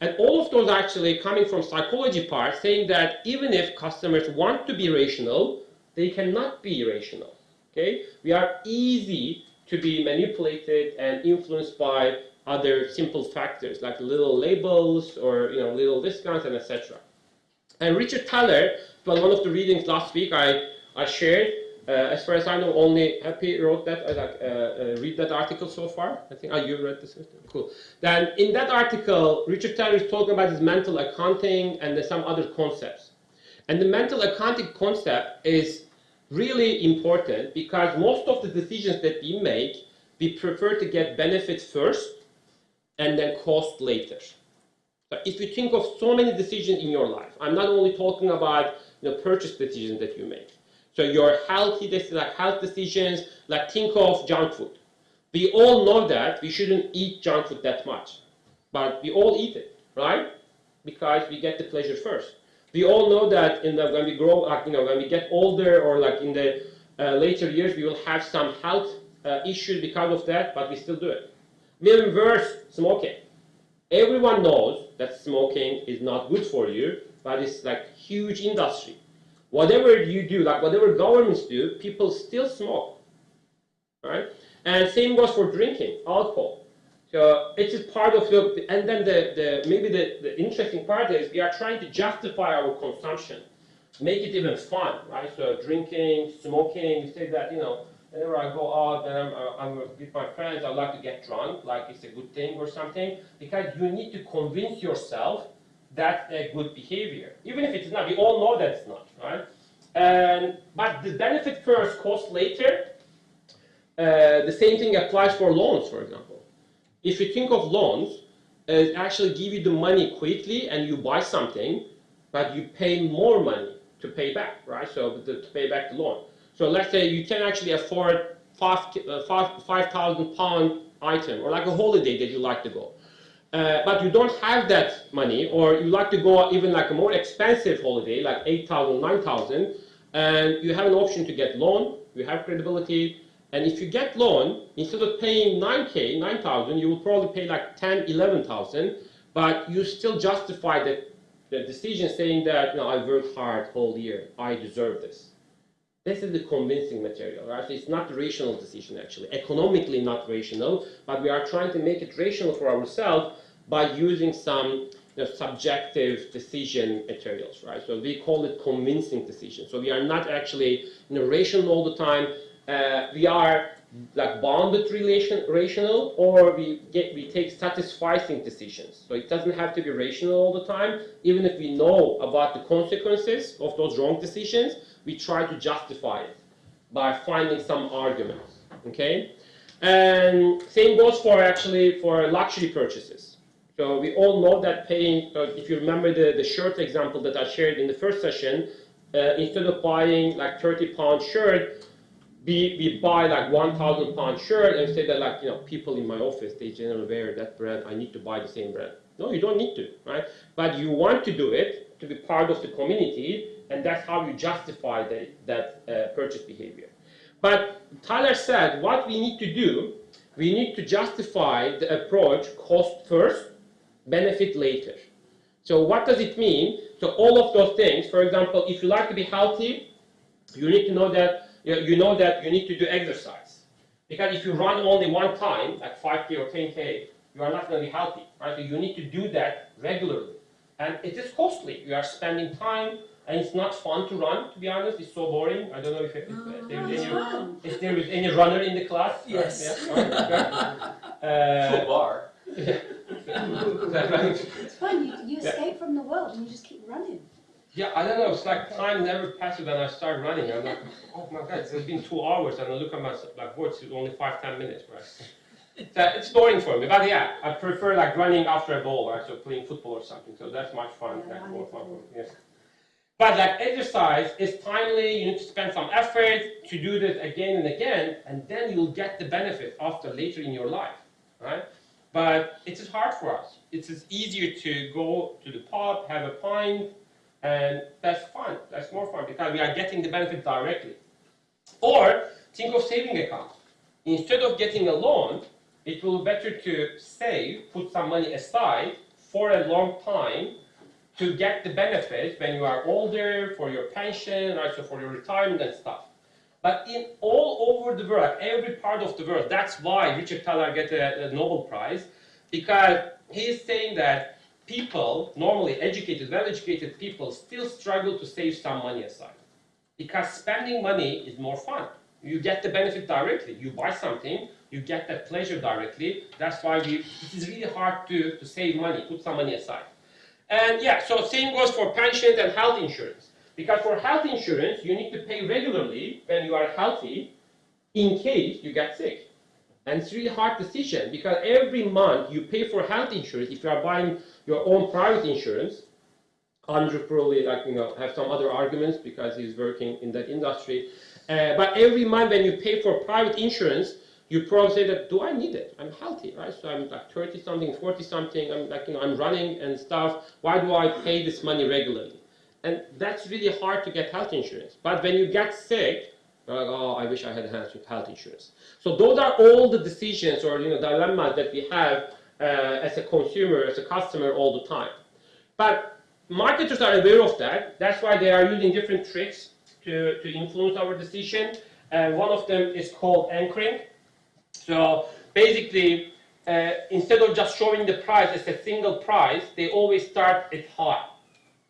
And all of those actually coming from psychology part, saying that even if customers want to be rational, they cannot be rational. Okay? We are easy to be manipulated and influenced by other simple factors like little labels or little discounts and etc. And Richard Thaler, well, one of the readings last week I shared. As far as I know, only Happy wrote that. Read that article so far. I think you read this. Cool. Then in that article, Richard Thaler is talking about his mental accounting and some other concepts. And the mental accounting concept is really important because most of the decisions that we make, we prefer to get benefits first and then cost later. So if you think of so many decisions in your life, I'm not only talking about purchase decisions that you make. So your health decisions, like think of junk food. We all know that we shouldn't eat junk food that much, but we all eat it, right? Because we get the pleasure first. We all know that when we grow, when we get older, or in the later years, we will have some health issues because of that, but we still do it. Even worse, smoking. Everyone knows that smoking is not good for you, but it's huge industry. Whatever you do, whatever governments do, people still smoke, right? And same goes for drinking, alcohol. So it's just part of and then maybe the interesting part is we are trying to justify our consumption, make it even fun, right? So drinking, smoking, we say that, whenever I go out and I'm with my friends, I like to get drunk, like it's a good thing or something, because you need to convince yourself that's a good behavior. Even if it's not, we all know that it's not, right? But the benefit first, cost later, the same thing applies for loans, for example. If you think of loans, it actually give you the money quickly and you buy something, but you pay more money to pay back, right? So to pay back the loan. So let's say you can actually afford £5,000 item or a holiday that you like to go. But you don't have that money, or you like to go even a more expensive holiday, like 8,000, 9,000, and you have an option to get loan, you have credibility, and if you get loan, instead of paying 9,000, you will probably pay 10, 11,000, but you still justify the decision saying that, I worked hard whole year, I deserve this. This is the convincing material, right? So it's not a rational decision, actually. Economically not rational, but we are trying to make it rational for ourselves by using some subjective decision materials, right? So we call it convincing decision. So we are not actually rational all the time. We are bounded rational, or we take satisfying decisions. So it doesn't have to be rational all the time. Even if we know about the consequences of those wrong decisions, we try to justify it by finding some arguments, okay? And same goes for luxury purchases. So we all know that paying, if you remember the shirt example that I shared in the first session, instead of buying £30 shirt, we buy £1,000 shirt and say that people in my office, they generally wear that brand, I need to buy the same brand. No, you don't need to, right? But you want to do it to be part of the community, and that's how you justify that purchase behavior. But Thaler said what we need to do, we need to justify the approach cost first, benefit later. So what does it mean? So all of those things, for example, if you like to be healthy, you need to know that you need to do exercise. Because if you run only one time, like 5K or 10K, you are not going to be healthy, right? So you need to do that regularly. And it is costly. You are spending time, and it's not fun to run, to be honest. It's so boring. I don't know if there is any runner in the class. Yes. Yeah. Bar. It's fun. You escape from the world and you just keep running. Yeah, I don't know. It's time never passes when I start running. I'm like, oh my God, it's been 2 hours, and I look at my watch. It's only 5-10 minutes, right? It's boring for me. But yeah, I prefer running after a ball, right? So playing football or something. So that's much fun. Yeah, more fun for me. Yes. But exercise is timely. You need to spend some effort to do this again and again, and then you'll get the benefit after later in your life, right? But it is hard for us. It is easier to go to the pub, have a pint, and that's fun. That's more fun because we are getting the benefit directly. Or think of saving account. Instead of getting a loan, it will be better to save, put some money aside for a long time to get the benefits when you are older, for your pension, also for your retirement and stuff. But in all over the world, every part of the world, that's why Richard Thaler gets a Nobel Prize, because he is saying that people, normally educated, well-educated people, still struggle to save some money aside. Because spending money is more fun. You get the benefit directly. You buy something, you get that pleasure directly. That's why it is really hard to save money, put some money aside. And yeah, so same goes for pensions and health insurance. Because for health insurance, you need to pay regularly when you are healthy in case you get sick. And it's really hard decision because every month you pay for health insurance. If you are buying your own private insurance, Andrew probably have some other arguments because he's working in that industry. But every month when you pay for private insurance, you probably say that, do I need it? I'm healthy, right? So I'm like 30 something, 40 something, I'm running and stuff. Why do I pay this money regularly? And that's really hard to get health insurance. But when you get sick, you're like, oh, I wish I had health insurance. So those are all the decisions or dilemmas that we have as a consumer, as a customer all the time. But marketers are aware of that. That's why they are using different tricks to influence our decision. One of them is called anchoring. So basically, instead of just showing the price as a single price, they always start at high.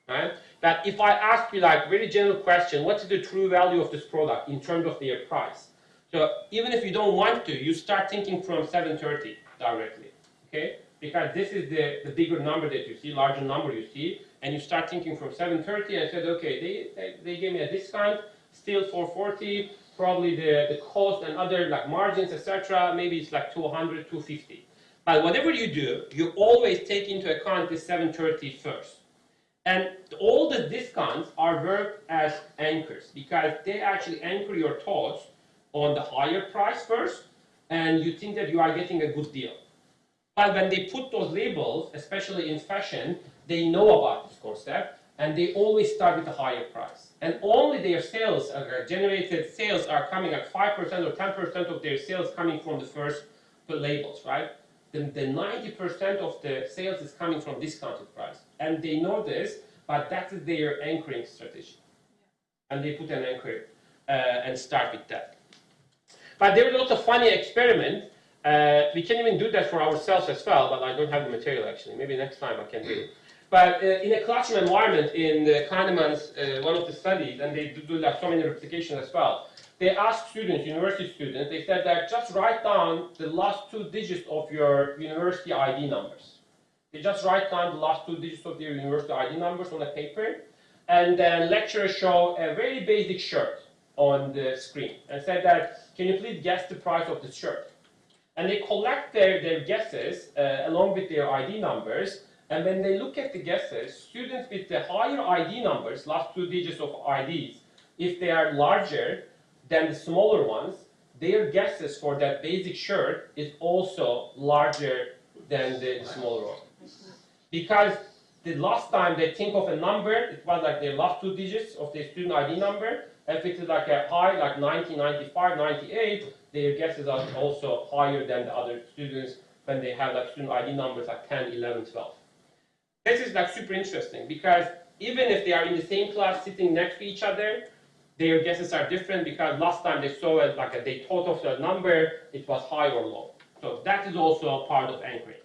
Right? That if I ask you like very general question, what's the true value of this product in terms of their price? So even if you don't want to, you start thinking from 730 directly, okay? Because this is the bigger number that you see, larger number you see, and you start thinking from 730 and said, okay, they gave me a discount, still 440, probably the cost and other like margins, etc. Maybe it's like 200, 250. But whatever you do, you always take into account this 730 first. And all the discounts are worked as anchors because they actually anchor your thoughts on the higher price first, and you think that you are getting a good deal. But when they put those labels, especially in fashion, they know about this concept, and they always start with a higher price. And only their sales, generated sales, are coming at 5% or 10% of their sales coming from the first labels, right? The 90% of the sales is coming from discounted price. And they know this, but that is their anchoring strategy. And they put an anchor and start with that. But there is also a funny experiment. We can even do that for ourselves as well, but I don't have the material actually. Maybe next time I can do it. But in a classroom environment in Kahneman's, one of the studies, and they do like so many replications as well, they asked students, university students, they said that just write down the last 2 digits of your university ID numbers. They just write down the last 2 digits of their university ID numbers on a paper, and then lecturers show a very basic shirt on the screen and said that, can you please guess the price of this shirt? And they collect their guesses along with their ID numbers, and when they look at the guesses, students with the higher ID numbers, last 2 digits of IDs, if they are larger than the smaller ones, their guesses for that basic shirt is also larger than the smaller one. Because the last time they think of a number, it was like their last 2 digits of their student ID number. If it is like a high, like 90, 95, 98, their guesses are also higher than the other students when they have like student ID numbers like 10, 11, 12. This is like super interesting because even if they are in the same class sitting next to each other, their guesses are different because last time they saw it like they thought of the number, it was high or low. So that is also a part of anchoring.